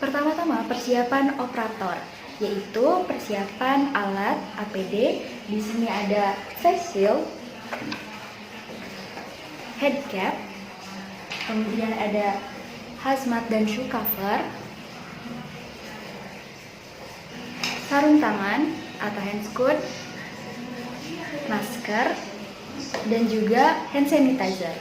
Pertama-tama persiapan operator, yaitu persiapan alat APD. Di sini ada face shield, head cap, kemudian ada hazmat dan shoe cover, sarung tangan atau handscoon, masker, dan juga hand sanitizer.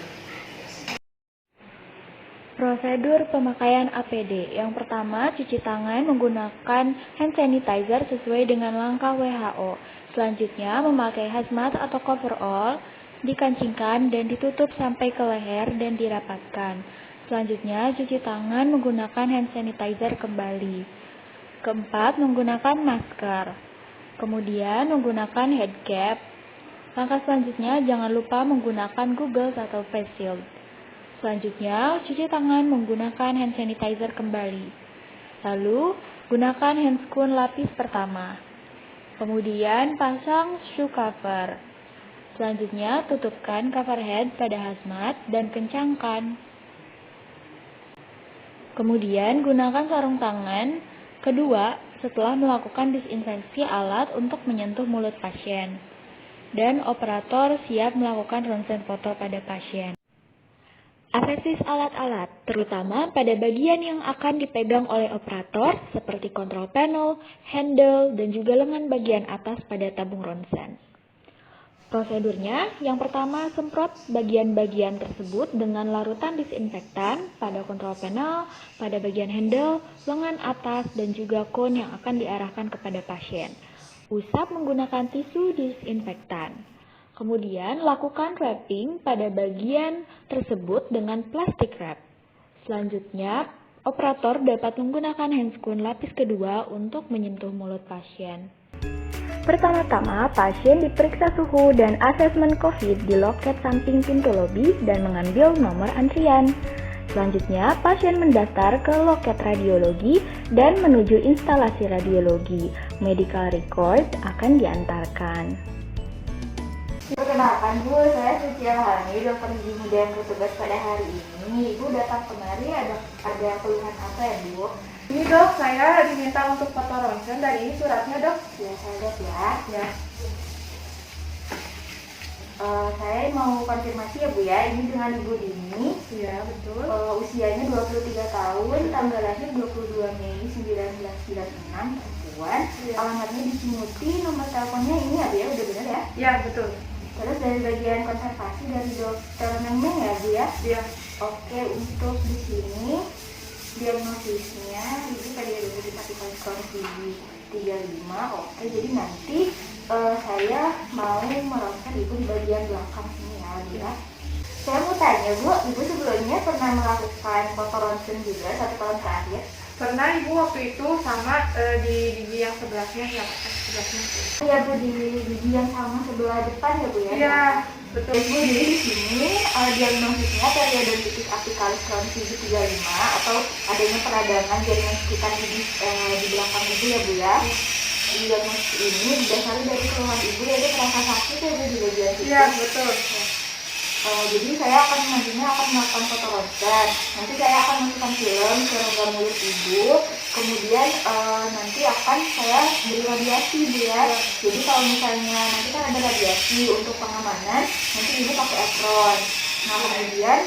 Prosedur pemakaian APD. Yang pertama, cuci tangan menggunakan hand sanitizer sesuai dengan langkah WHO. Selanjutnya, memakai hazmat atau coverall, dikancingkan dan ditutup sampai ke leher dan dirapatkan. Selanjutnya, cuci tangan menggunakan hand sanitizer kembali. Keempat, menggunakan masker. Kemudian, menggunakan head cap. Langkah selanjutnya, jangan lupa menggunakan goggles atau face shield. Selanjutnya, cuci tangan menggunakan hand sanitizer kembali. Lalu, gunakan handscoon lapis pertama. Kemudian, pasang shoe cover. Selanjutnya, tutupkan cover head pada hazmat dan kencangkan. Kemudian, gunakan sarung tangan kedua setelah melakukan disinfeksi alat untuk menyentuh mulut pasien. Dan operator siap melakukan ronsen foto pada pasien. Aksesoris alat-alat, terutama pada bagian yang akan dipegang oleh operator, seperti control panel, handle, dan juga lengan bagian atas pada tabung ronsen. Prosedurnya, yang pertama semprot bagian-bagian tersebut dengan larutan disinfektan pada control panel, pada bagian handle, lengan atas, dan juga cone yang akan diarahkan kepada pasien. Usap menggunakan tisu disinfektan. Kemudian, lakukan wrapping pada bagian tersebut dengan plastik wrap. Selanjutnya, operator dapat menggunakan handscoon lapis kedua untuk menyentuh mulut pasien. Pertama-tama, pasien diperiksa suhu dan asesmen COVID di loket samping pintu lobi dan mengambil nomor antrian. Selanjutnya, pasien mendaftar ke loket radiologi dan menuju instalasi radiologi. Medical record akan diantarkan. Perkenalkan Bu, saya Suci Alhami, dokter gigi dan bertugas pada hari ini. Ibu datang kemari ada keluhan apa ya Bu? Ini dok, saya diminta untuk foto ronsen dan ini suratnya dok. Ya saya lihat ya. Ya. Saya mau konfirmasi ya Bu ya, ini dengan Ibu Dini. Iya betul. Usianya 23 tahun, tanggal lahir 22 Mei 1996, perempuan. Ya. Alamatnya di Cimuti, nomor teleponnya ini ya Bu ya, udah benar ya? Ya betul. Terus dari bagian konservasi dari dokter Memeng ya Bu ya? Iya. Oke, untuk di sini diagnosisnya Ibu tadi ada dipakai skor gigi 35. Oke, jadi nanti saya mau meronsen Ibu di bagian belakang sini ya Bu ya. Saya mau tanya Bu, Ibu sebelumnya pernah melakukan foto ronsen juga 1 tahun terakhir? Pernah Ibu waktu itu sama di gigi yang sebelahnya ya Pak, sebelahnya. Iya Bu, di gigi yang sama sebelah depan ya Bu ya? Iya betul. Ibu, jadi di sini diagnosisnya periodontitis apicalis kronis gigi 35 atau adanya peradangan jaringan sekitar gigi di belakang Ibu ya Bu ya. Diagnosis ini didasari dari keluhan Ibu yaitu terasa sakit ya Bu di bagian situ. Iya betul. Jadi saya nantinya akan melakukan foto ronsen. Nanti saya akan masukkan film ke rongga mulut Ibu. Kemudian nanti akan saya beri radiasi Bu ya. Jadi kalau misalnya nanti kan ada radiasi untuk pengamanan, nanti Ibu pakai apron. Nah kemudian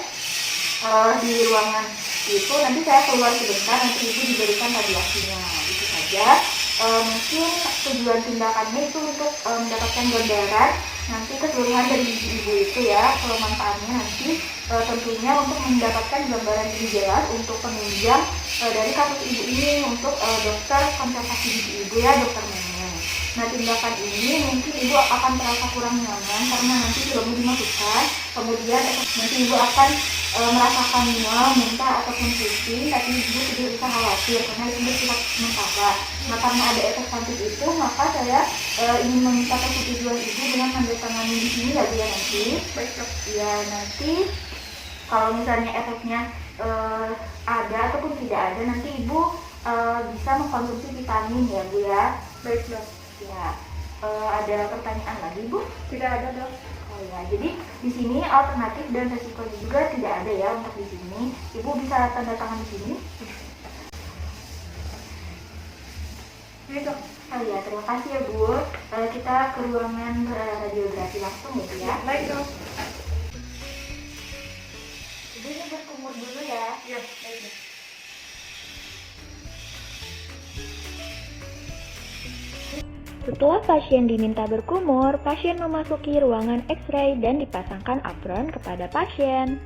di ruangan itu nanti saya keluar sebentar, nanti Ibu diberikan radiasinya. Itu saja. Mungkin tujuan tindakannya itu untuk mendapatkan gambaran nanti keseluruhan dari gigi Ibu itu ya. Kalau manfaatnya nanti tentunya untuk mendapatkan gambaran gigi jelas untuk penunjang dari kasus Ibu ini untuk dokter konservasi gigi Ibu ya, dokter Memeng. Nah tindakan ini mungkin Ibu akan terasa kurang nyaman karena nanti filmnya dimasukkan, kemudian nanti Ibu akan merasakan mual, muntah ataupun pusing, tapi Ibu tidak usah khawatir karena itu bersifat sementara. Nah karena ada efek samping itu, maka saya ingin meminta persetujuan Ibu dengan tanda tangan di sini ya Bu ya nanti. Baik dok. Ya nanti kalau misalnya efeknya ada ataupun tidak ada, nanti Ibu bisa mengkonsumsi vitamin ya Bu ya. Baik dok. Ya, ada pertanyaan lagi Bu? Tidak ada dok. Oh ya, jadi di sini alternatif dan resikonya juga tidak ada ya untuk di sini. Ibu bisa tanda tangan di sini. Oke dok. Oh iya, terima kasih ya Bu. Kita ke ruangan radiografi langsung gitu ya. Baik dok. Ibu ini berkumur dulu ya. Iya, baik dok. Setelah pasien diminta berkumur, pasien memasuki ruangan X-ray dan dipasangkan apron kepada pasien.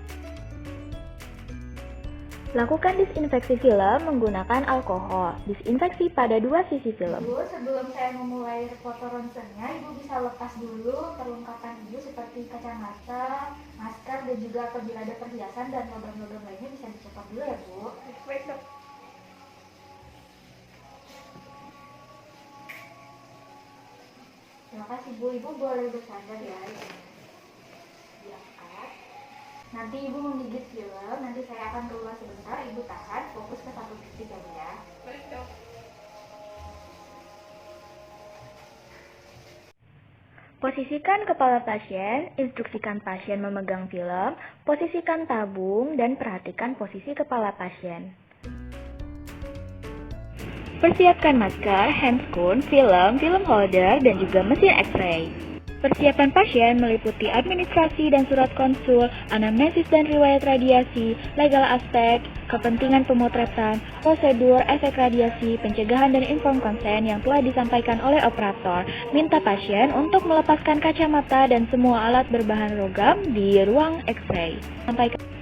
Lakukan disinfeksi film menggunakan alkohol. Disinfeksi pada dua sisi film. Bu, sebelum saya memulai foto ronsennya, Ibu bisa lepas dulu perlengkapan Ibu seperti kacamata, masker, dan juga apabila ada perhiasan dan logam-logam lainnya bisa dicopot dulu ya Bu. Baik dok. Terima kasih Bu, Ibu boleh bersandar ya. Diangkat. Nanti Ibu menggigit film, nanti saya akan keluar sebentar, Ibu tahan, fokus ke satu titik ya Bu ya. Baik dok. Posisikan kepala pasien, instruksikan pasien memegang film, posisikan tabung, dan perhatikan posisi kepala pasien. Persiapkan masker, handscoon, film holder, dan juga mesin X-ray. Persiapan pasien meliputi administrasi dan surat konsul, anamnesis dan riwayat radiasi, legal aspek, kepentingan pemotretan, prosedur, efek radiasi, pencegahan dan inform konsen yang telah disampaikan oleh operator. Minta pasien untuk melepaskan kacamata dan semua alat berbahan logam di ruang X-ray.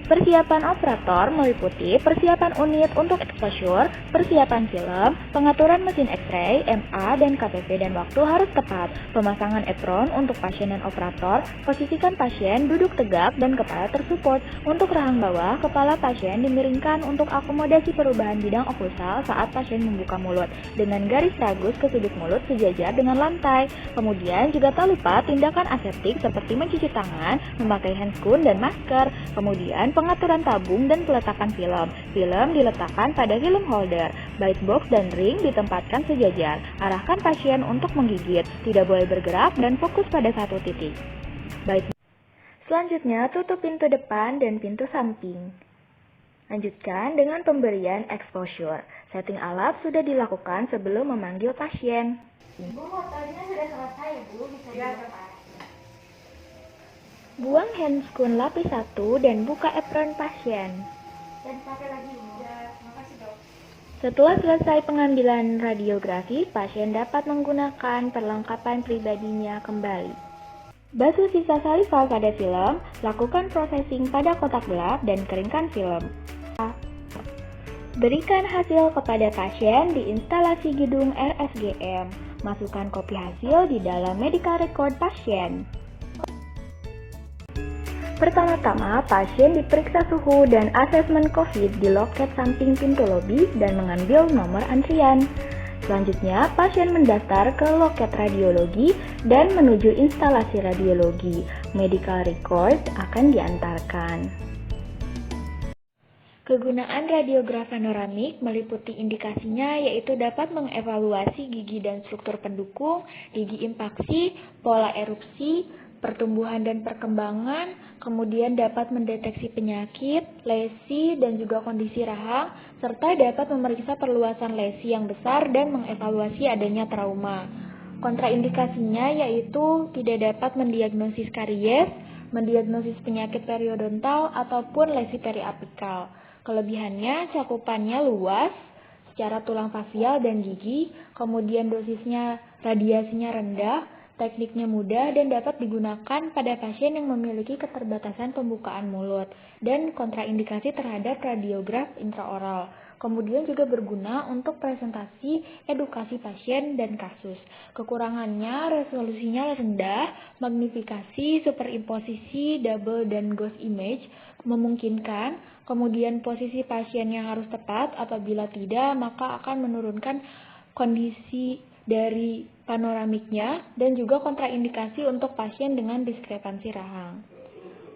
Persiapan operator meliputi persiapan unit untuk exposure, persiapan film, pengaturan mesin X-ray, MA, dan KTP dan waktu harus tepat, pemasangan apron untuk pasien dan operator, posisikan pasien duduk tegak dan kepala tersupport. Untuk rahang bawah, kepala pasien dimiringkan untuk akomodasi perubahan bidang oklusal saat pasien membuka mulut, dengan garis ragus ke sudut mulut sejajar dengan lantai. Kemudian juga tak lupa tindakan aseptik seperti mencuci tangan, memakai handscoon dan masker. Kemudian pengaturan tabung dan peletakan film. Film diletakkan pada film holder. Bite box dan ring ditempatkan sejajar. Arahkan pasien untuk menggigit. Tidak boleh bergerak dan fokus pada satu titik. Selanjutnya, tutup pintu depan dan pintu samping. Lanjutkan dengan pemberian exposure. Setting alat sudah dilakukan sebelum memanggil pasien. Bu, fotonya sudah selesai ya Bu, bisa dilepas. Buang handscoon lapis 1 dan buka apron pasien. Dan pakai lagi Bu. Ya, makasih dok. Setelah selesai pengambilan radiografi, pasien dapat menggunakan perlengkapan pribadinya kembali. Basuh sisa saliva pada film, lakukan processing pada kotak gelap dan keringkan film. Berikan hasil kepada pasien di instalasi gedung RSGM. Masukkan kopi hasil di dalam medical record pasien. Pertama-tama, pasien diperiksa suhu dan asesmen COVID di loket samping pintu lobi dan mengambil nomor antrian. Selanjutnya, pasien mendaftar ke loket radiologi dan menuju instalasi radiologi. Medical record akan diantarkan. Kegunaan radiograf panoramik meliputi indikasinya yaitu dapat mengevaluasi gigi dan struktur pendukung, gigi impaksi, pola erupsi, pertumbuhan dan perkembangan, kemudian dapat mendeteksi penyakit, lesi, dan juga kondisi rahang, serta dapat memeriksa perluasan lesi yang besar dan mengevaluasi adanya trauma. Kontraindikasinya yaitu tidak dapat mendiagnosis karies, mendiagnosis penyakit periodontal, ataupun lesi periapikal. Kelebihannya cakupannya luas secara tulang fasial dan gigi, kemudian dosisnya radiasinya rendah, tekniknya mudah dan dapat digunakan pada pasien yang memiliki keterbatasan pembukaan mulut dan kontraindikasi terhadap radiograf intraoral. Kemudian juga berguna untuk presentasi edukasi pasien dan kasus. Kekurangannya resolusinya rendah, magnifikasi, superimposisi, double dan ghost image memungkinkan. Kemudian posisi pasien yang harus tepat, apabila tidak maka akan menurunkan kondisi dari panoramiknya dan juga kontraindikasi untuk pasien dengan diskrepansi rahang.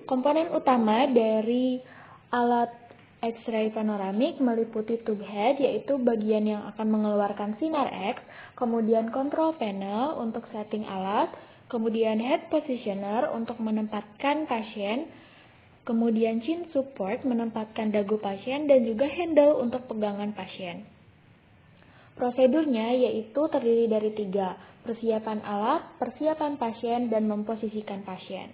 Komponen utama dari alat X-ray panoramik meliputi tube head, yaitu bagian yang akan mengeluarkan sinar X, kemudian control panel untuk setting alat, kemudian head positioner untuk menempatkan pasien, kemudian chin support menempatkan dagu pasien, dan juga handle untuk pegangan pasien. Prosedurnya yaitu terdiri dari 3, persiapan alat, persiapan pasien, dan memposisikan pasien.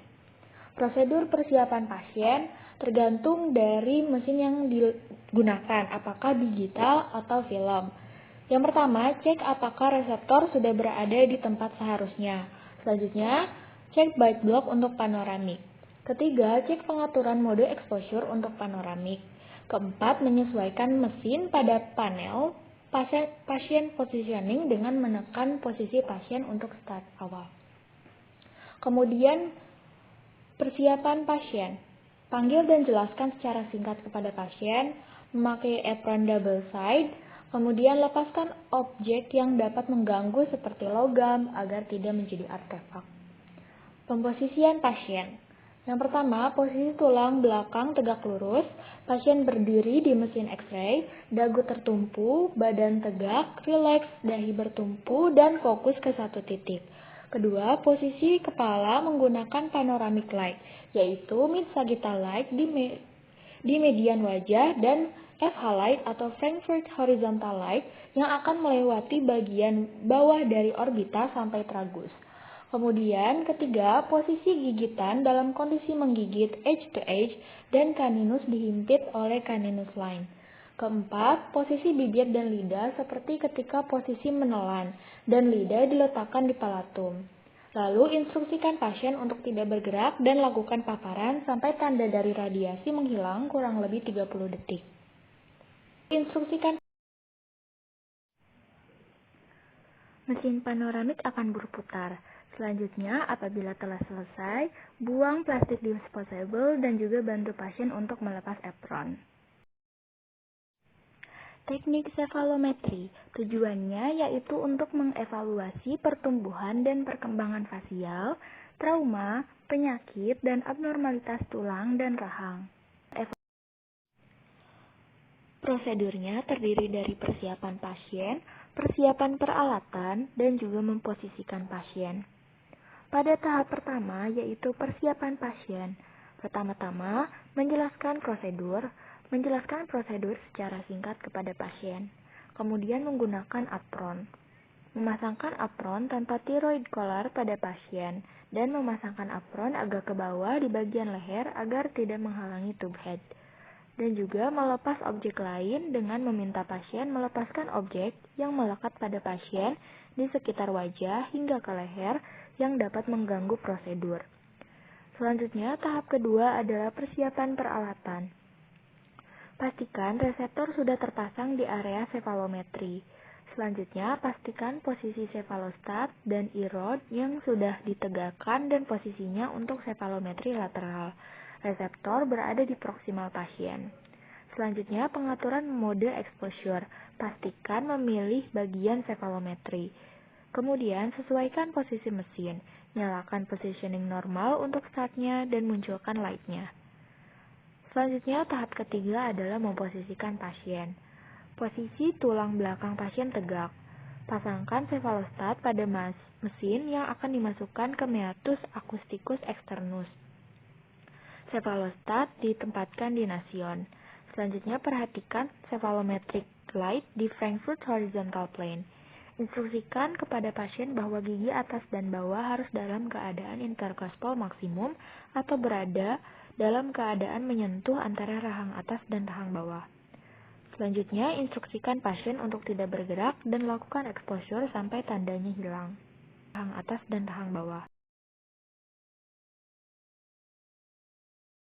Prosedur persiapan pasien tergantung dari mesin yang digunakan, apakah digital atau film. Yang pertama, cek apakah reseptor sudah berada di tempat seharusnya. Selanjutnya, cek byte block untuk panoramik. Ketiga, cek pengaturan mode exposure untuk panoramik. Keempat, menyesuaikan mesin pada panel pasien positioning dengan menekan posisi pasien untuk start awal. Kemudian, persiapan pasien. Panggil dan jelaskan secara singkat kepada pasien, memakai apron double side, kemudian lepaskan objek yang dapat mengganggu seperti logam agar tidak menjadi artefak. Pemposisian pasien. Yang pertama, posisi tulang belakang tegak lurus, pasien berdiri di mesin X-ray, dagu tertumpu, badan tegak, rileks, dahi bertumpu, dan fokus ke satu titik. Kedua, posisi kepala menggunakan panoramic light, yaitu mid-sagittal light di median wajah dan FH light atau Frankfurt horizontal light yang akan melewati bagian bawah dari orbita sampai tragus. Kemudian ketiga, posisi gigitan dalam kondisi menggigit edge to edge dan kaninus dihimpit oleh kaninus line. Keempat, posisi bibir dan lidah seperti ketika posisi menelan dan lidah diletakkan di palatum. Lalu instruksikan pasien untuk tidak bergerak dan lakukan paparan sampai tanda dari radiasi menghilang kurang lebih 30 detik. Instruksikan mesin panoramik akan berputar. Selanjutnya, apabila telah selesai, buang plastik disposable dan juga bantu pasien untuk melepas apron. Teknik cefalometri, tujuannya yaitu untuk mengevaluasi pertumbuhan dan perkembangan fasial, trauma, penyakit, dan abnormalitas tulang dan rahang. Prosedurnya terdiri dari persiapan pasien, persiapan peralatan, dan juga memposisikan pasien. Pada tahap pertama yaitu persiapan pasien. Pertama-tama, menjelaskan prosedur secara singkat kepada pasien. Kemudian menggunakan apron. Memasangkan apron tanpa thyroid collar pada pasien dan memasangkan apron agak ke bawah di bagian leher agar tidak menghalangi tube head. Dan juga melepas objek lain dengan meminta pasien melepaskan objek yang melekat pada pasien di sekitar wajah hingga ke leher yang dapat mengganggu prosedur. Selanjutnya, tahap kedua adalah persiapan peralatan. Pastikan reseptor sudah terpasang di area cefalometri. Selanjutnya, pastikan posisi cefalostat dan E-rod yang sudah ditegakkan dan posisinya untuk cefalometri lateral. Reseptor berada di proksimal pasien. Selanjutnya, pengaturan mode exposure. Pastikan memilih bagian cefalometri. Kemudian, sesuaikan posisi mesin. Nyalakan positioning normal untuk startnya dan munculkan light-nya. Selanjutnya, tahap ketiga adalah memposisikan pasien. Posisi tulang belakang pasien tegak. Pasangkan cefalostat pada mesin yang akan dimasukkan ke meatus acousticus externus. Cefalostat ditempatkan di nasion. Selanjutnya, perhatikan cephalometric light di Frankfurt horizontal plane. Instruksikan kepada pasien bahwa gigi atas dan bawah harus dalam keadaan intercuspal maksimum atau berada dalam keadaan menyentuh antara rahang atas dan rahang bawah. Selanjutnya, instruksikan pasien untuk tidak bergerak dan lakukan exposure sampai tandanya hilang. Rahang atas dan rahang bawah.